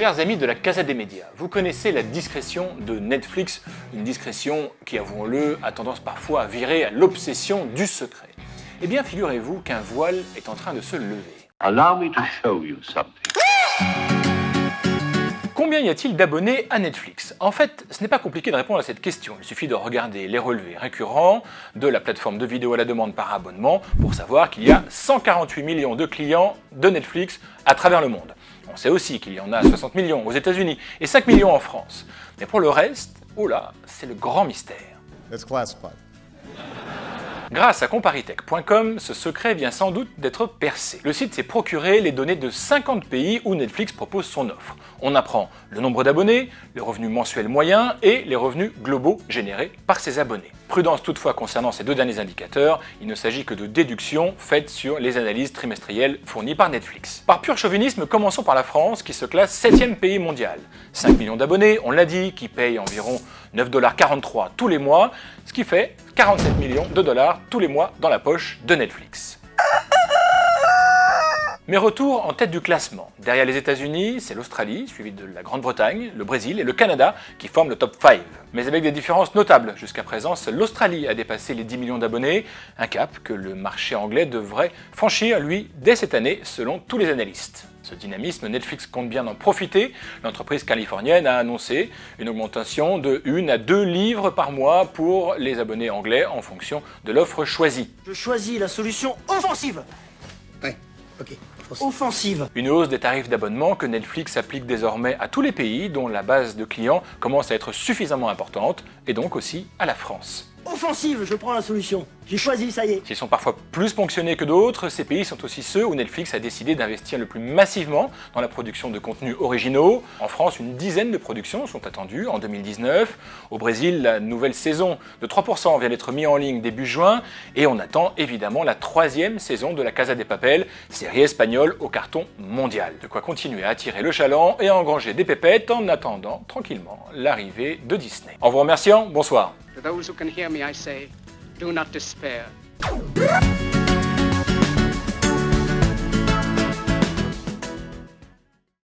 Chers amis de la Casa des Médias, vous connaissez la discrétion de Netflix, une discrétion qui, avouons-le, a tendance parfois à virer à l'obsession du secret. Eh bien, figurez-vous qu'un voile est en train de se lever. Allow me to show you something. Combien y a-t-il d'abonnés à Netflix? En fait, ce n'est pas compliqué de répondre à cette question. Il suffit de regarder les relevés récurrents de la plateforme de vidéo à la demande par abonnement pour savoir qu'il y a 148 millions de clients de Netflix à travers le monde. On sait aussi qu'il y en a 60 millions aux États-Unis et 5 millions en France. Mais pour le reste, oh là, c'est le grand mystère. It's classified. Grâce à Comparitech.com, ce secret vient sans doute d'être percé. Le site s'est procuré les données de 50 pays où Netflix propose son offre. On apprend le nombre d'abonnés, le revenu mensuel moyen et les revenus globaux générés par ses abonnés. Prudence toutefois concernant ces deux derniers indicateurs, il ne s'agit que de déductions faites sur les analyses trimestrielles fournies par Netflix. Par pur chauvinisme, commençons par la France qui se classe 7e pays mondial. 5 millions d'abonnés, on l'a dit, qui payent environ 9,43$ tous les mois, ce qui fait 47 millions de dollars tous les mois dans la poche de Netflix. Mais retour en tête du classement. Derrière les États-Unis, c'est l'Australie, suivi de la Grande-Bretagne, le Brésil et le Canada qui forment le top 5. Mais avec des différences notables. Jusqu'à présent, seule l'Australie a dépassé les 10 millions d'abonnés, un cap que le marché anglais devrait franchir, lui, dès cette année, selon tous les analystes. Ce dynamisme, Netflix compte bien en profiter. L'entreprise californienne a annoncé une augmentation de 1 à 2 livres par mois pour les abonnés anglais en fonction de l'offre choisie. Je choisis la solution offensive. Ouais, ok. Offensive. Une hausse des tarifs d'abonnement que Netflix applique désormais à tous les pays dont la base de clients commence à être suffisamment importante, et donc aussi à la France. Offensive, je prends la solution. J'ai choisi, ça y est. S'ils sont parfois plus ponctionnés que d'autres, ces pays sont aussi ceux où Netflix a décidé d'investir le plus massivement dans la production de contenus originaux. En France, une dizaine de productions sont attendues en 2019. Au Brésil, la nouvelle saison de 3% vient d'être mise en ligne début juin. Et on attend évidemment la 3e saison de La Casa de Papel, série espagnole au carton mondial. De quoi continuer à attirer le chaland et à engranger des pépettes en attendant tranquillement l'arrivée de Disney. En vous remerciant, bonsoir. To those who can hear me, I say, do not despair.